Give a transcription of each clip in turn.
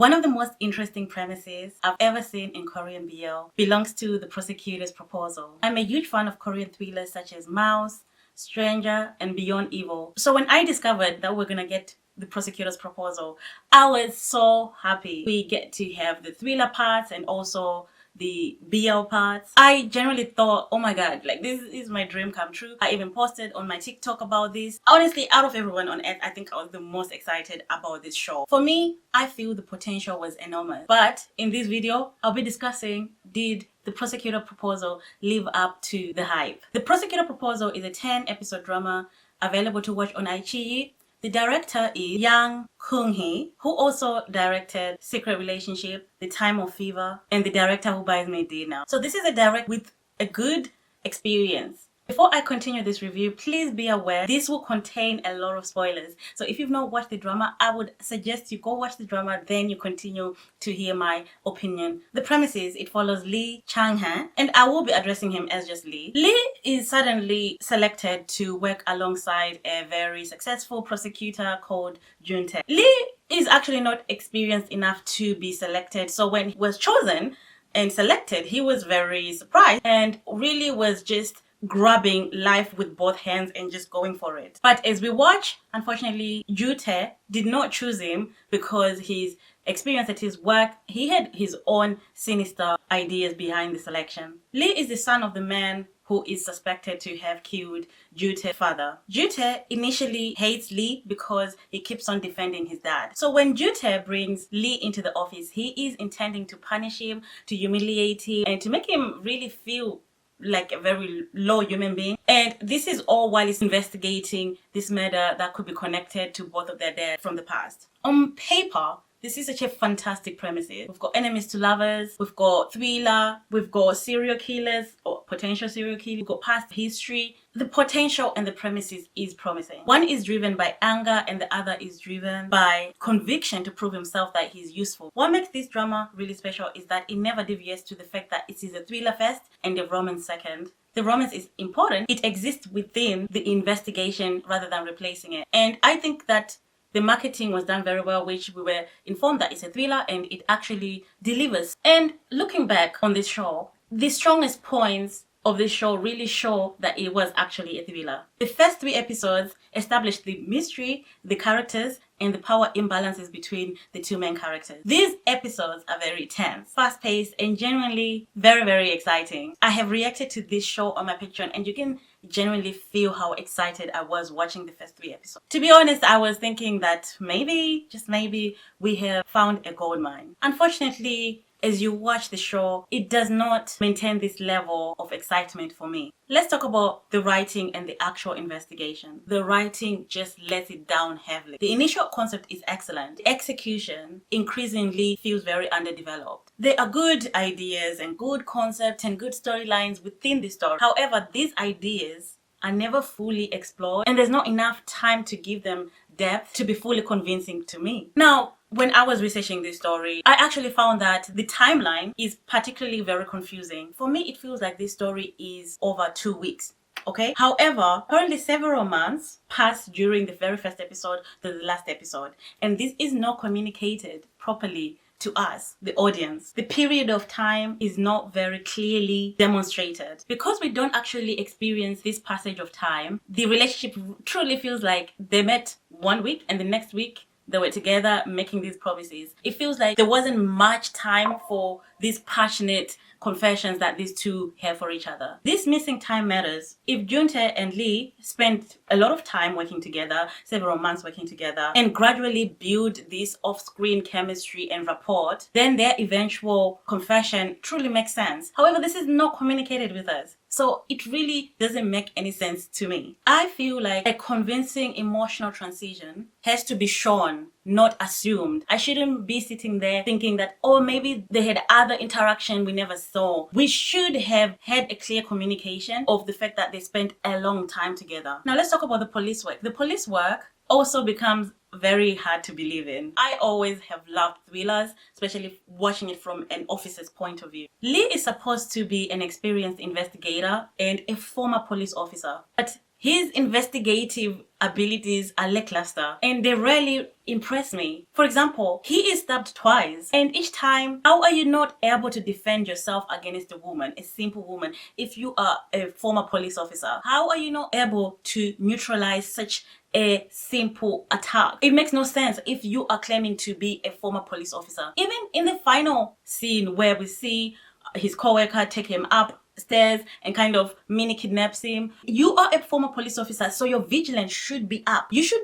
One of the most interesting premises I've ever seen in Korean BL belongs to The Prosecutor's Proposal. I'm a huge fan of Korean thrillers such as Mouse, Stranger, and Beyond Evil. So when I discovered that we're gonna get The Prosecutor's Proposal, I was so happy. We get to have the thriller parts and also the BL parts. I generally thought, oh my god, like this is my dream come true. I even posted on my TikTok about this. Honestly, out of everyone on earth, I think I was the most excited about this show. For me, I feel the potential was enormous. But in this video, I'll be discussing, did The Prosecutor Proposal live up to the hype? The Prosecutor Proposal is a 10-episode drama available to watch on iQIYI. The director is Yang Keung-hee, who also directed Secret Relationship, The Time of Fever, and the director who buys me dinner. So this is a direct with a good experience. Before I continue this review, please be aware this will contain a lot of spoilers. So if you've not watched the drama, I would suggest you go watch the drama, then you continue to hear my opinion. The premise is it follows Lee Chang-han, and I will be addressing him as just Lee. Lee is suddenly selected to work alongside a very successful prosecutor called Juntae. Lee is actually not experienced enough to be selected, so when he was chosen and selected, he was very surprised and really was just grabbing life with both hands and just going for it. But as we watch, unfortunately, Juntae did not choose him because his experience at his work, he had his own sinister ideas behind the selection. Lee is the son of the man who is suspected to have killed Juntae's father. Juntae initially hates Lee because he keeps on defending his dad. So when Juntae brings Lee into the office, he is intending to punish him, to humiliate him, and to make him really feel like a very low human being. And this is all while he's investigating this murder that could be connected to both of their dads from the past. On paper, this is such a fantastic premise. We've got enemies to lovers, we've got thriller, we've got serial killers or potential serial killers, we've got past history. The potential and the premises is promising. One is driven by anger and the other is driven by conviction to prove himself that he's useful. What makes this drama really special is that it never deviates to the fact that it is a thriller first and a romance second. The romance is important. It exists within the investigation rather than replacing it. And I think that the marketing was done very well, which we were informed that it's a thriller and it actually delivers. And looking back on this show, the strongest points of this show really show that it was actually a thriller. The first 3 episodes established the mystery, the characters, and the power imbalances between the 2 main characters. These episodes are very tense, fast-paced, and genuinely very, very exciting. I have reacted to this show on my Patreon, and you can genuinely feel how excited I was watching the first 3 episodes. To be honest, I was thinking that maybe, just maybe, we have found a gold mine. Unfortunately, as you watch the show, it does not maintain this level of excitement for me. Let's talk about the writing and the actual investigation. The writing just lets it down heavily. The initial concept is excellent. The execution increasingly feels very underdeveloped. There are good ideas and good concepts and good storylines within the story. However, these ideas are never fully explored and there's not enough time to give them depth to be fully convincing to me. Now, when I was researching this story, I actually found that the timeline is particularly very confusing. For me, it feels like this story is over 2 weeks. Okay. However, apparently several months passed during the very first episode to the last episode, and this is not communicated properly to us, the audience. The period of time is not very clearly demonstrated. Because we don't actually experience this passage of time, the relationship truly feels like they met 1 week and the next week they were together making these promises. It feels like there wasn't much time for these passionate confessions that these two have for each other. This missing time matters. If Juntae and Lee spent a lot of time working together, several months working together, and gradually build this off-screen chemistry and rapport, then their eventual confession truly makes sense. However, this is not communicated with us. So it really doesn't make any sense to me. I feel like a convincing emotional transition has to be shown, not assumed. I shouldn't be sitting there thinking that, oh, maybe they had other interaction we never saw. We should have had a clear communication of the fact that they spent a long time together. Now let's talk about the police work. The police work also becomes very hard to believe in. I always have loved thrillers, especially watching it from an officer's point of view. Lee is supposed to be an experienced investigator and a former police officer, but his investigative abilities are lackluster and they rarely impress me. For example, he is stabbed twice, and each time, how are you not able to defend yourself against a woman, a simple woman? If you are a former police officer, how are you not able to neutralize such a simple attack? It makes no sense if you are claiming to be a former police officer. Even in the final scene where we see his co-worker take him upstairs and kind of mini kidnaps him, you are a former police officer, so your vigilance should be up. You should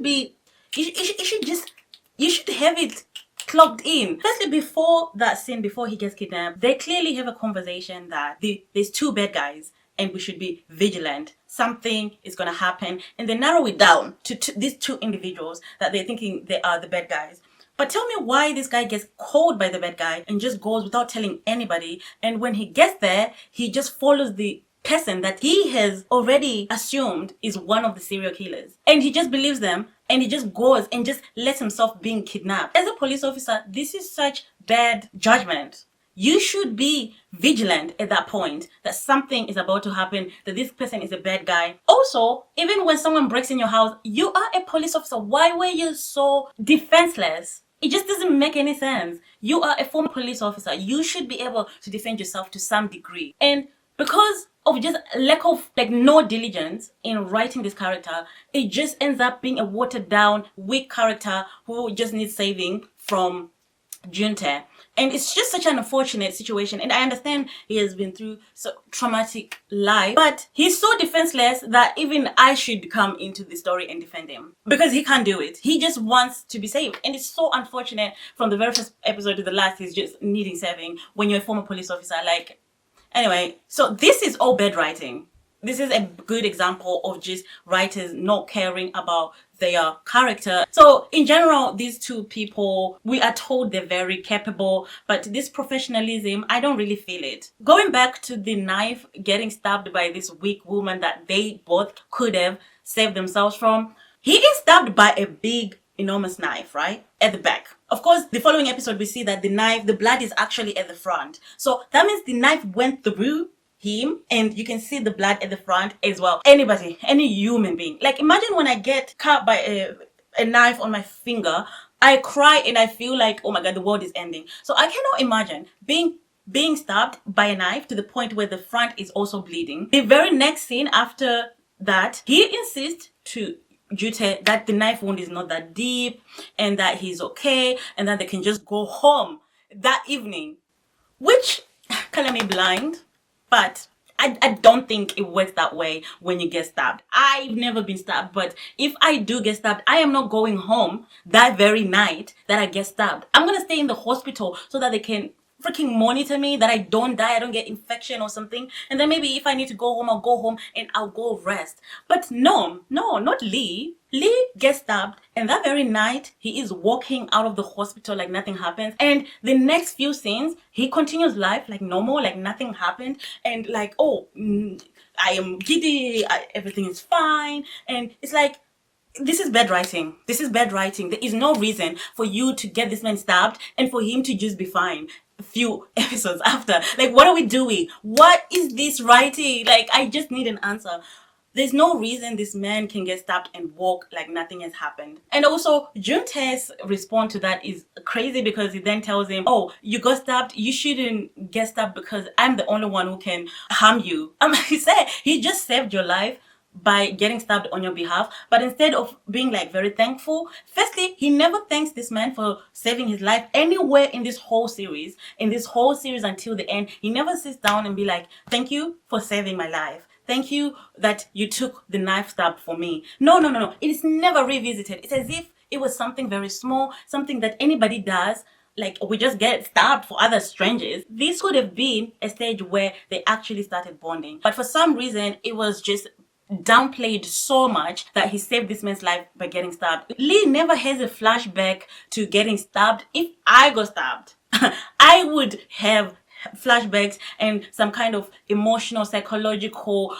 have it clocked in. Firstly, before that scene, before he gets kidnapped, they clearly have a conversation that there's two bad guys and we should be vigilant. Something is going to happen, and they narrow it down to these two individuals that they're thinking they are the bad guys. But tell me why this guy gets called by the bad guy and just goes without telling anybody, and when he gets there, he just follows the person that he has already assumed is one of the serial killers, and he just believes them, and he just goes and just lets himself being kidnapped. As a police officer, this is such bad judgment. You should be vigilant at that point that something is about to happen, that this person is a bad guy. Also, even when someone breaks in your house, you are a police officer. Why were you so defenseless? It just doesn't make any sense. You are a former police officer. You should be able to defend yourself to some degree. And because of just lack of no diligence in writing this character, it just ends up being a watered down, weak character who just needs saving from Juntae. And it's just such an unfortunate situation, and I understand he has been through so traumatic life, but he's so defenseless that even I should come into the story and defend him because he can't do it. He just wants to be saved, and it's so unfortunate. From the very first episode to the last, he's just needing saving when you're a former police officer. Anyway, so this is all bad writing. This is a good example of just writers not caring about their character. So in general, these two people, we are told they're very capable, but this professionalism, I don't really feel it. Going back to the knife getting stabbed by this weak woman that they both could have saved themselves from, he is stabbed by a big, enormous knife, right? At the back. Of course, the following episode, we see that the blood is actually at the front. So that means the knife went through him, and you can see the blood at the front as well. Anybody, any human being, imagine when I get cut by a knife on my finger, I cry and I feel like, oh my god, the world is ending. So I cannot imagine being stabbed by a knife to the point where the front is also bleeding. The very next scene after that, he insists to Juntae that the knife wound is not that deep and that he's okay and that they can just go home that evening, which color me blind. But I don't think it works that way when you get stabbed. I've never been stabbed, but if I do get stabbed, I am not going home that very night that I get stabbed. I'm gonna stay in the hospital so that they can freaking monitor me, that I don't die, I don't get infection or something. And then maybe if I need to go home, I'll go home and I'll go rest. But no, not Lee. Lee gets stabbed, and that very night he is walking out of the hospital like nothing happens. And the next few scenes, he continues life like normal, like nothing happened, and I am giddy, everything is fine. And it's like, this is bad writing. This is bad writing. There is no reason for you to get this man stabbed and for him to just be fine a few episodes after. What are we doing? What is this writing? I just need an answer. There's no reason this man can get stabbed and walk like nothing has happened. And also, Juntae's response to that is crazy because he then tells him, oh, you got stabbed, you shouldn't get stabbed because I'm the only one who can harm you. He said he just saved your life by getting stabbed on your behalf, but instead of being very thankful, firstly, he never thanks this man for saving his life anywhere in this whole series. Until the end, he never sits down and be like, thank you for saving my life. Thank you that you took the knife stab for me. No. It is never revisited. It's as if it was something very small, something that anybody does. We just get stabbed for other strangers. This could have been a stage where they actually started bonding. But for some reason, it was just downplayed so much that he saved this man's life by getting stabbed. Lee never has a flashback to getting stabbed. If I got stabbed, I would have flashbacks and some kind of emotional, psychological,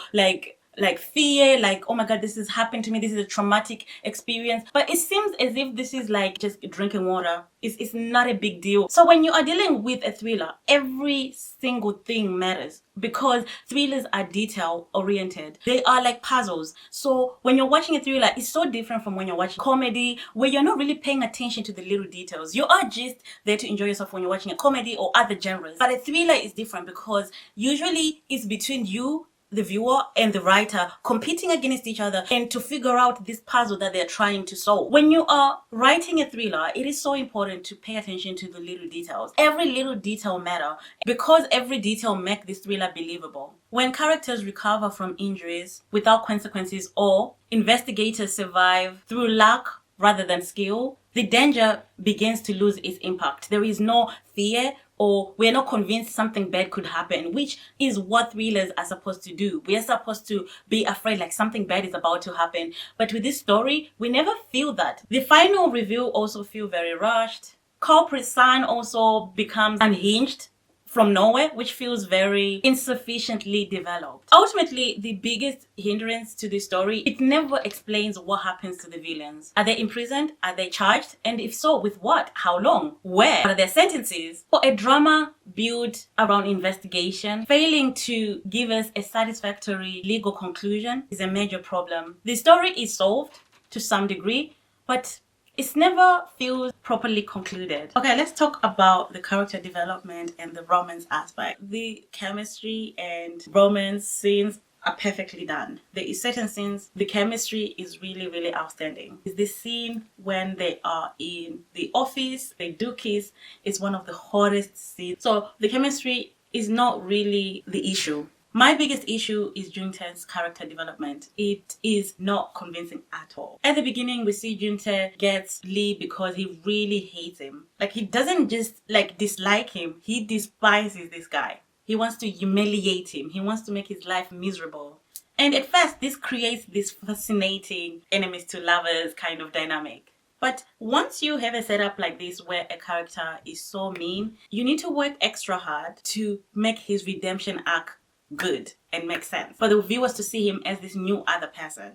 like fear, like, oh my god, this has happened to me, this is a traumatic experience. But it seems as if this is like just drinking water. It's not a big deal. So when you are dealing with a thriller, every single thing matters, because thrillers are detail oriented. They are like puzzles. So when you're watching a thriller, it's so different from when you're watching comedy, where you're not really paying attention to the little details. You are just there to enjoy yourself when you're watching a comedy or other genres. But a thriller is different, because usually it's between you, the viewer, and the writer competing against each other and to figure out this puzzle that they're trying to solve. When you are writing a thriller, it is so important to pay attention to the little details. Every little detail matters, because every detail makes this thriller believable. When characters recover from injuries without consequences, or investigators survive through luck rather than skill, the danger begins to lose its impact. There is no fear, or we're not convinced something bad could happen, which is what thrillers are supposed to do. We are supposed to be afraid like something bad is about to happen. But with this story, we never feel that. The final reveal also feels very rushed. Culprit son also becomes unhinged from nowhere, which feels very insufficiently developed. Ultimately, the biggest hindrance to the story, it never explains what happens to the villains. Are they imprisoned? Are they charged? And if so, with what? How long? Where? What are their sentences? For a drama built around investigation, failing to give us a satisfactory legal conclusion is a major problem. The story is solved to some degree, but it never feels properly concluded. Okay, let's talk about the character development and the romance aspect. The chemistry and romance scenes are perfectly done. There is certain scenes, the chemistry is really, really outstanding. Is this scene when they are in the office, they do kiss, it's one of the hottest scenes. So the chemistry is not really the issue. My biggest issue is Juntae's character development. It is not convincing at all. At the beginning, we see Juntae gets Lee because he really hates him. Like, he doesn't just like dislike him, he despises this guy. He wants to humiliate him. He wants to make his life miserable. And at first, this creates this fascinating enemies to lovers kind of dynamic. But once you have a setup like this where a character is so mean, you need to work extra hard to make his redemption arc good and make sense for the viewers to see him as this new other person.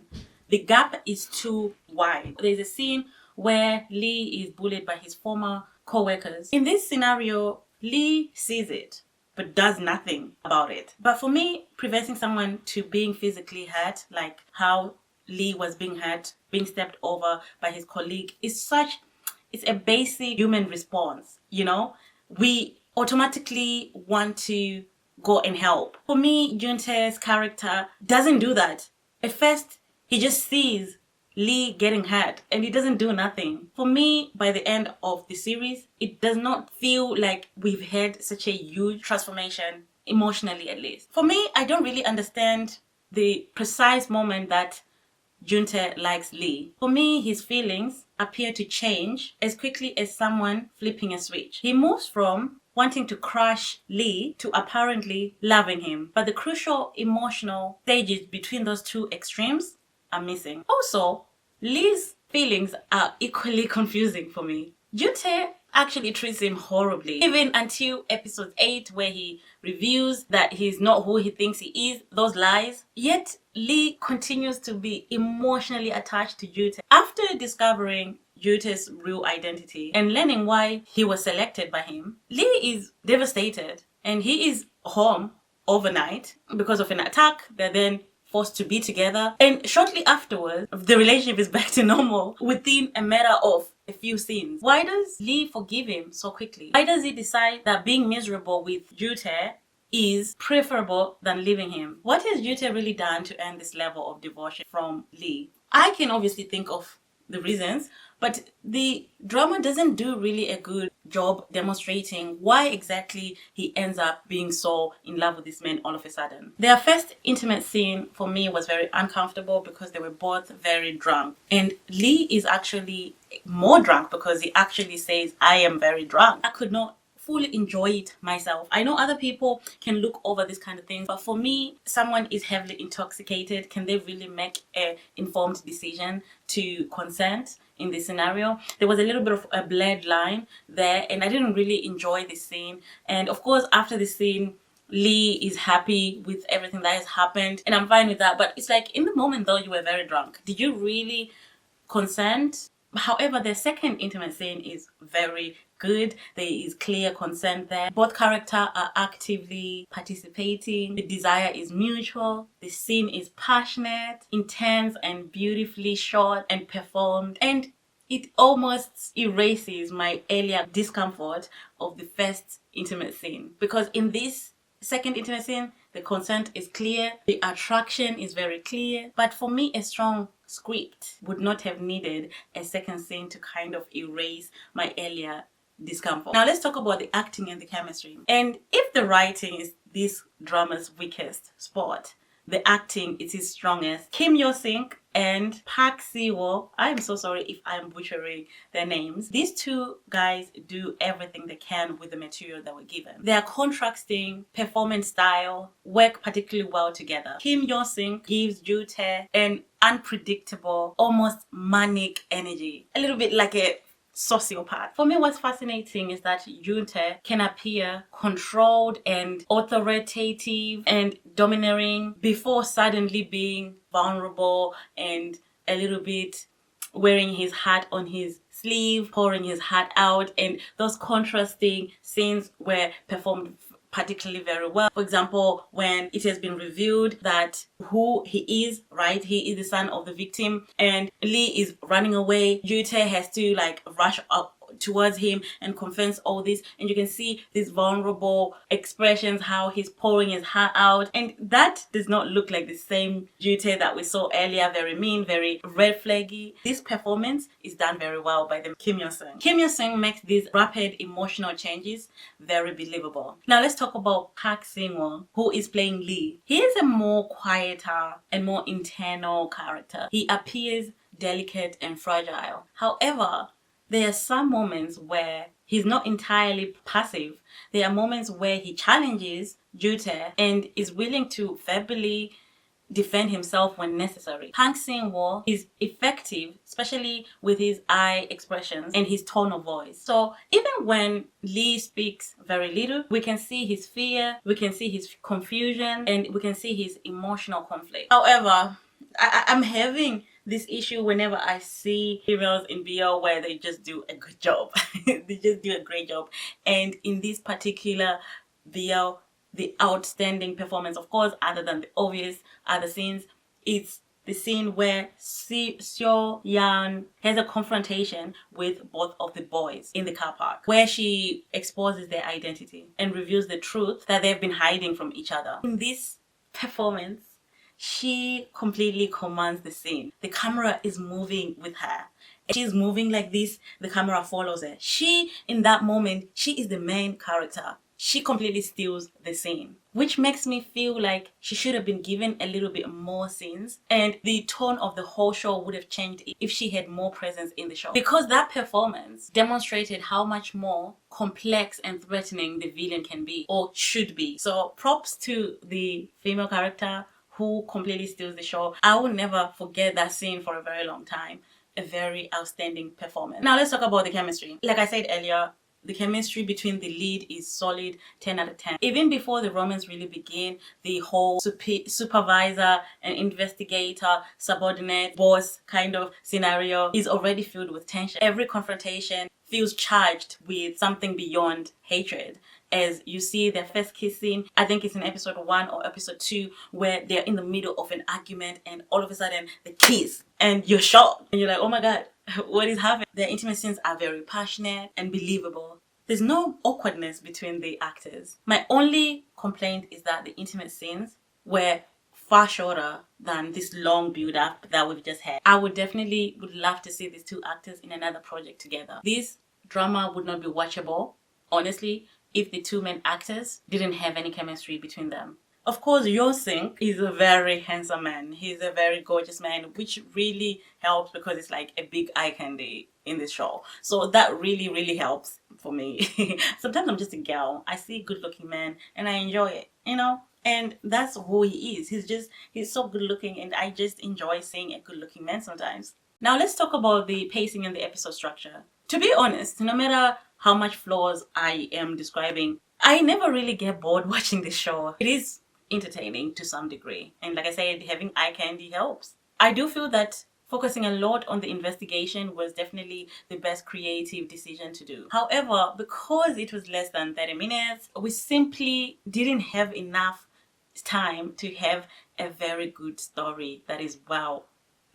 The gap is too wide. There's a scene where Lee is bullied by his former co-workers. In this scenario, Lee sees it but does nothing about it. But for me, preventing someone to being physically hurt, like how Lee was being hurt, being stepped over by his colleague, it's a basic human response, you know? We automatically want to go and help. For me, Juntae's character doesn't do that. At first, he just sees Lee getting hurt and he doesn't do nothing. For me, by the end of the series, it does not feel like we've had such a huge transformation, emotionally at least. For me, I don't really understand the precise moment that Juntae likes Lee. For me, his feelings appear to change as quickly as someone flipping a switch. He moves from wanting to crush Lee to apparently loving him. But the crucial emotional stages between those two extremes are missing. Also, Lee's feelings are equally confusing for me. Juntae actually treats him horribly, even until episode 8 where he reveals that he's not who he thinks he is, those lies. Yet Lee continues to be emotionally attached to Juntae. After discovering Juntae's real identity and learning why he was selected by him, Lee is devastated and he is home overnight because of an attack. They're then forced to be together, and shortly afterwards the relationship is back to normal within a matter of a few scenes. Why does Lee forgive him so quickly? Why does he decide that being miserable with Juntae is preferable than leaving him? What has Juntae really done to earn this level of devotion from Lee? I can obviously think of the reasons, but the drama doesn't do really a good job demonstrating why exactly he ends up being so in love with this man all of a sudden. Their first intimate scene for me was very uncomfortable because they were both very drunk. And Lee is actually more drunk because he actually says, "I am very drunk." I could not fully enjoy it myself. I know other people can look over this kind of thing, but for me, someone is heavily intoxicated. Can they really make an informed decision to consent in this scenario? There was a little bit of a blurred line there, and I didn't really enjoy this scene. And of course, after the scene, Lee is happy with everything that has happened, and I'm fine with that. But it's like, in the moment though, you were very drunk. Did you really consent? However, the second intimate scene is very good. There is clear consent there. Both characters are actively participating. The desire is mutual. The scene is passionate, intense, and beautifully shot and performed. And it almost erases my earlier discomfort of the first intimate scene. Because in this second intimate scene, the consent is clear, the attraction is very clear. But for me, a strong script would not have needed a second scene to kind of erase my earlier discomfort. Now let's talk about the acting and the chemistry. And if the writing is this drama's weakest spot, the acting is his strongest. Kim Yo-sink and Park Si-woo, I'm so sorry if I'm butchering their names. These two guys do everything they can with the material that we're given. Their contrasting performance style work particularly well together. Kim Yo-sink gives Joo-tae an unpredictable, almost manic energy. A little bit like a sociopath. For me, what's fascinating is that Joo-tae can appear controlled and authoritative and domineering before suddenly being vulnerable and a little bit wearing his heart on his sleeve, pouring his heart out, and those contrasting scenes were performed particularly very well. For example, when it has been revealed that who he is, right? He is the son of the victim, and Lee is running away. Joo-tae has to like rush up towards him and confess all this, and you can see these vulnerable expressions, how he's pouring his heart out, and that does not look like the same Joo-tae that we saw earlier, very mean, very red flaggy. This performance is done very well by the Kim Yo-sung. Kim Yo-sung makes these rapid emotional changes very believable. Now let's talk about Park Si-woo, who is playing Lee. He is a more quieter and more internal character. He appears delicate and fragile. However, there are some moments where he's not entirely passive. There are moments where he challenges Joo-tae and is willing to verbally defend himself when necessary. Park Si-woo is effective, especially with his eye expressions and his tone of voice. So even when Lee speaks very little, we can see his fear, we can see his confusion, and we can see his emotional conflict. However, I'm having this issue whenever I see females in BL where they just do a good job. They just do a great job. And in this particular BL, the outstanding performance, of course, other than the obvious other scenes, it's the scene where Seo Yan has a confrontation with both of the boys in the car park, where she exposes their identity and reveals the truth that they've been hiding from each other. In this performance, she completely commands the scene. The camera is moving with her. She's moving like this, the camera follows her. She, in that moment, she is the main character. She completely steals the scene, which makes me feel like she should have been given a little bit more scenes, and the tone of the whole show would have changed if she had more presence in the show, because that performance demonstrated how much more complex and threatening the villain can be or should be. So props to the female character who completely steals the show. I will never forget that scene for a very long time. A very outstanding performance. Now let's talk about the chemistry. Like I said earlier, the chemistry between the lead is solid, 10 out of 10. Even before the romance really begin, the whole supervisor and investigator, subordinate, boss kind of scenario is already filled with tension. Every confrontation feels charged with something beyond hatred. As you see their first kiss scene, I think it's in episode 1 or episode 2, where they're in the middle of an argument and all of a sudden they kiss and you're shocked and you're like, oh my god, what is happening? Their intimate scenes are very passionate and believable. There's no awkwardness between the actors. My only complaint is that the intimate scenes were far shorter than this long build-up that we've just had. I would love to see these two actors in another project together. This drama would not be watchable, honestly, if the two main actors didn't have any chemistry between them. Of course, Yo-sink is a very handsome man. He's a very gorgeous man, which really helps because it's like a big eye candy in this show. So that really helps for me. Sometimes I'm just a girl. I see a good looking man and I enjoy it, you know? And that's who he is. He's so good looking, and I just enjoy seeing a good looking man sometimes. Now let's talk about the pacing and the episode structure. To be honest, no matter how much flaws I am describing, I never really get bored watching this show. It is entertaining to some degree. And like I said, having eye candy helps. I do feel that focusing a lot on the investigation was definitely the best creative decision to do. However, because it was less than 30 minutes, we simply didn't have enough time to have a very good story that is well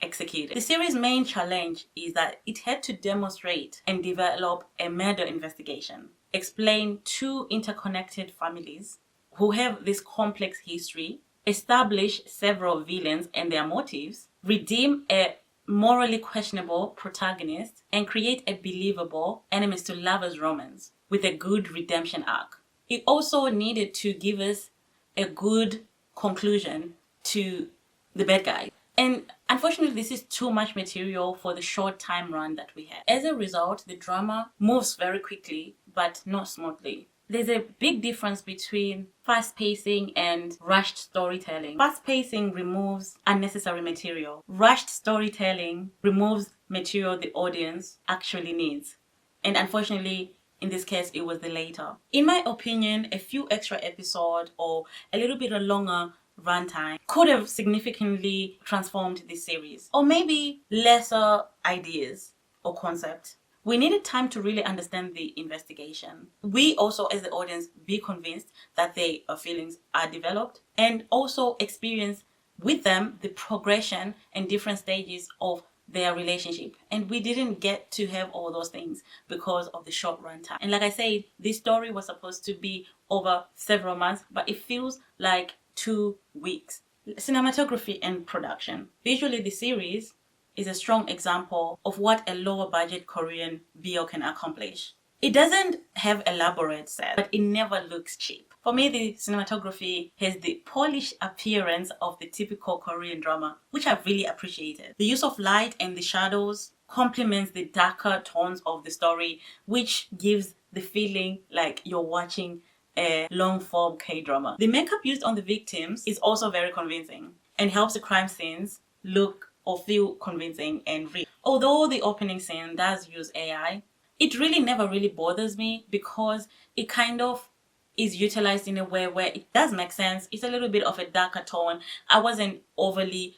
executed. The series' main challenge is that it had to demonstrate and develop a murder investigation, explain two interconnected families who have this complex history, establish several villains and their motives, redeem a morally questionable protagonist, and create a believable enemies to lovers romance with a good redemption arc. It also needed to give us a good conclusion to the bad guy. And unfortunately, this is too much material for the short time run that we have. As a result, the drama moves very quickly, but not smoothly. There's a big difference between fast pacing and rushed storytelling. Fast pacing removes unnecessary material. Rushed storytelling removes material the audience actually needs. And unfortunately, in this case, it was the latter. In my opinion, a few extra episodes or a little bit longer runtime could have significantly transformed this series. Or maybe lesser ideas or concepts. We needed time to really understand the investigation. We also, as the audience, be convinced that their feelings are developed and also experience with them the progression and different stages of their relationship. And we didn't get to have all those things because of the short runtime. And like I said, this story was supposed to be over several months, but it feels like 2 weeks. Cinematography and production. Visually, the series is a strong example of what a lower budget Korean BL can accomplish. It doesn't have elaborate sets, but it never looks cheap. For me, the cinematography has the polished appearance of the typical Korean drama, which I really appreciated. The use of light and the shadows complements the darker tones of the story, which gives the feeling like you're watching a long-form K-drama. The makeup used on the victims is also very convincing and helps the crime scenes look or feel convincing and real. Although the opening scene does use AI, it really never really bothers me because it kind of is utilized in a way where it does make sense. It's a little bit of a darker tone. I wasn't overly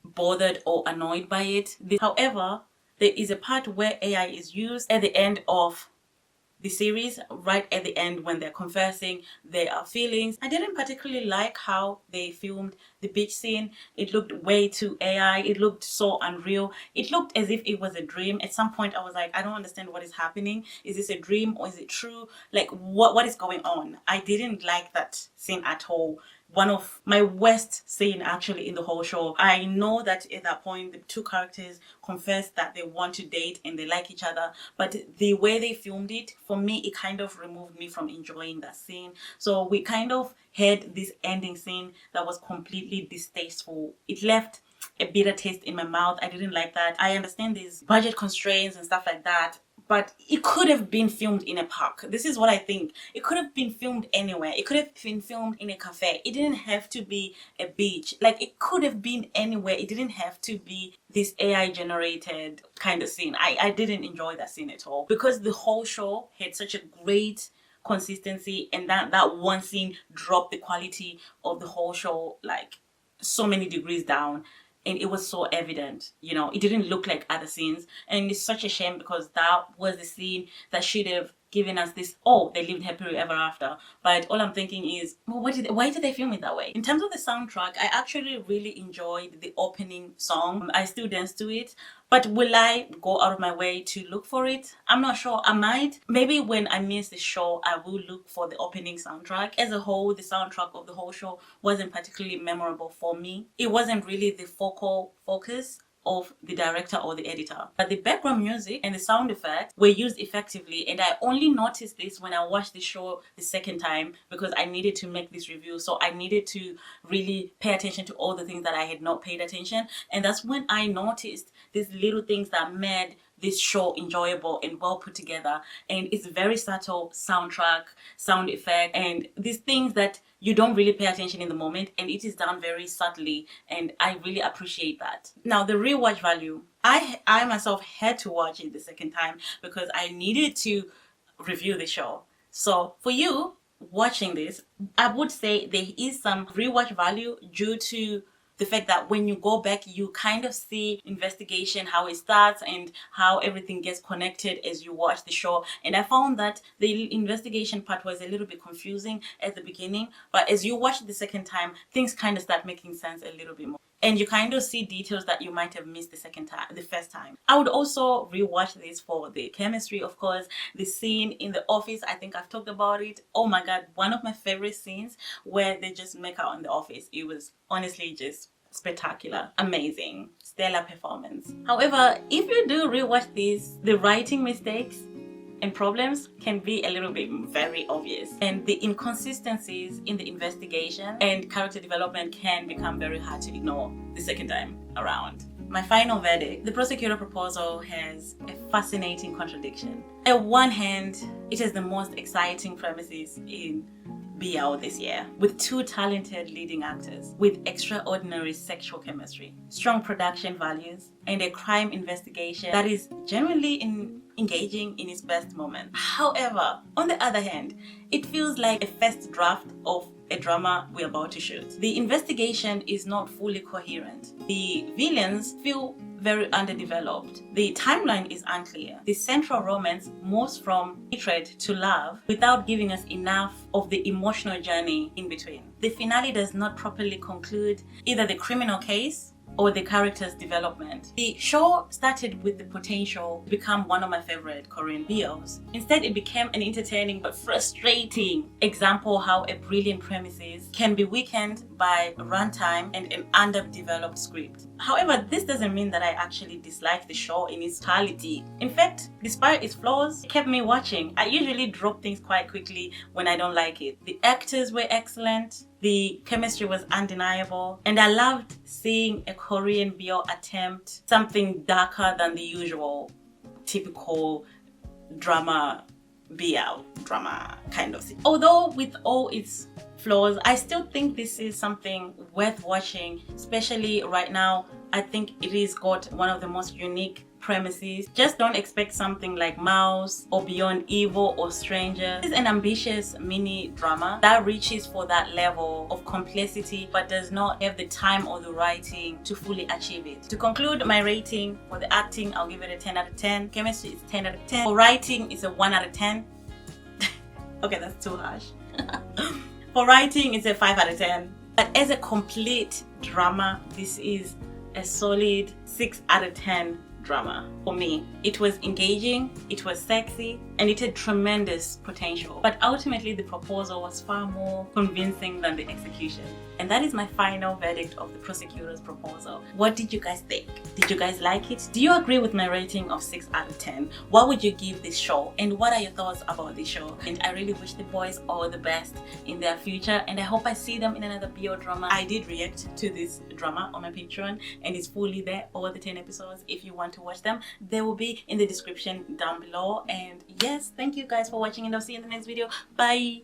bothered or annoyed by it. However, there is a part where AI is used at the end of the series, right at the end when they're confessing their feelings. I didn't particularly like how they filmed the beach scene. It looked way too AI. It looked so unreal. It looked as if it was a dream. At some point I was like, I don't understand what is happening. Is this a dream or is it true? Like what is going on? I didn't like that scene at all. One of my worst scene actually in the whole show. I know that at that point the two characters confessed that they want to date and they like each other, but the way they filmed it, for me, it kind of removed me from enjoying that scene. So we kind of had this ending scene that was completely distasteful. It left a bitter taste in my mouth. I didn't like that. I understand these budget constraints and stuff like that, but it could have been filmed in a park. This is what I think. It could have been filmed anywhere. It could have been filmed in a cafe. It didn't have to be a beach. Like, it could have been anywhere. It didn't have to be this AI generated kind of scene. I didn't enjoy that scene at all because the whole show had such a great consistency, and that one scene dropped the quality of the whole show like so many degrees down. And it was so evident, you know, it didn't look like other scenes. And it's such a shame because that was the scene that should have given us this, oh, they lived happily ever after. But all I'm thinking is, well, why did they film it that way? In terms of the soundtrack, I actually really enjoyed the opening song. I still dance to it. But will I go out of my way to look for it? I'm not sure. I might. Maybe when I miss the show, I will look for the opening soundtrack. As a whole, the soundtrack of the whole show wasn't particularly memorable for me. It wasn't really the focal focus of the director or the editor. But the background music and the sound effects were used effectively, and I only noticed this when I watched the show the second time because I needed to make this review. So I needed to really pay attention to all the things that I had not paid attention, and that's when I noticed these little things that made this show enjoyable and well put together. And it's very subtle soundtrack, sound effect, and these things that you don't really pay attention in the moment, and it is done very subtly, and I really appreciate that. Now, the rewatch value, I myself had to watch it the second time because I needed to review the show. So for you, watching this, I would say there is some rewatch value due to the fact that when you go back, you kind of see investigation, how it starts and how everything gets connected as you watch the show. And I found that the investigation part was a little bit confusing at the beginning, but as you watch it the second time, things kind of start making sense a little bit more. And you kind of see details that you might have missed the first time. I would also rewatch this for the chemistry, of course. The scene in the office, I think I've talked about it. Oh my god, one of my favorite scenes where they just make out in the office. It was honestly just spectacular, amazing, stellar performance. However, if you do rewatch this, the writing mistakes and problems can be a little bit very obvious, and the inconsistencies in the investigation and character development can become very hard to ignore the second time around. My final verdict: the Prosecutor proposal has a fascinating contradiction. On one hand, it has the most exciting premises in BL this year, with 2 talented leading actors with extraordinary sexual chemistry, strong production values, and a crime investigation that is genuinely engaging in its best moment. However, on the other hand, it feels like a first draft of a drama we're about to shoot. The investigation is not fully coherent. The villains feel very underdeveloped. The timeline is unclear. The central romance moves from hatred to love without giving us enough of the emotional journey in between. The finale does not properly conclude either the criminal case or the character's development. The show started with the potential to become one of my favorite Korean BLs. Instead, it became an entertaining but frustrating example how a brilliant premises can be weakened by runtime and an underdeveloped script. However, this doesn't mean that I actually dislike the show in its totality. In fact, despite its flaws, it kept me watching. I usually drop things quite quickly when I don't like it. The actors were excellent, the chemistry was undeniable, and I loved seeing a Korean BL attempt something darker than the usual typical drama BL drama kind of thing. Although with all its flaws, I still think this is something worth watching, especially right now. I think it is got one of the most unique premises. Just don't expect something like Mouse or Beyond Evil or Stranger. It's an ambitious mini drama that reaches for that level of complexity but does not have the time or the writing to fully achieve it. To conclude my rating, for the acting, I'll give it a 10 out of 10. Chemistry is 10 out of 10. For writing, it's a 1 out of 10. Okay, that's too harsh. For writing, it's a 5 out of 10. But as a complete drama, this is a solid 6 out of 10 drama for me. It was engaging, it was sexy, and it had tremendous potential. But ultimately, the proposal was far more convincing than the execution. And that is my final verdict of the Prosecutor's proposal. What did you guys think? Did you guys like it? Do you agree with my rating of 6 out of 10? What would you give this show? And what are your thoughts about this show? And I really wish the boys all the best in their future, and I hope I see them in another BL drama. I did react to this drama on my Patreon, and it's fully there, all the 10 episodes. If you want to watch them, they will be in the description down below. And yes, thank you guys for watching, and I'll see you in the next video. Bye.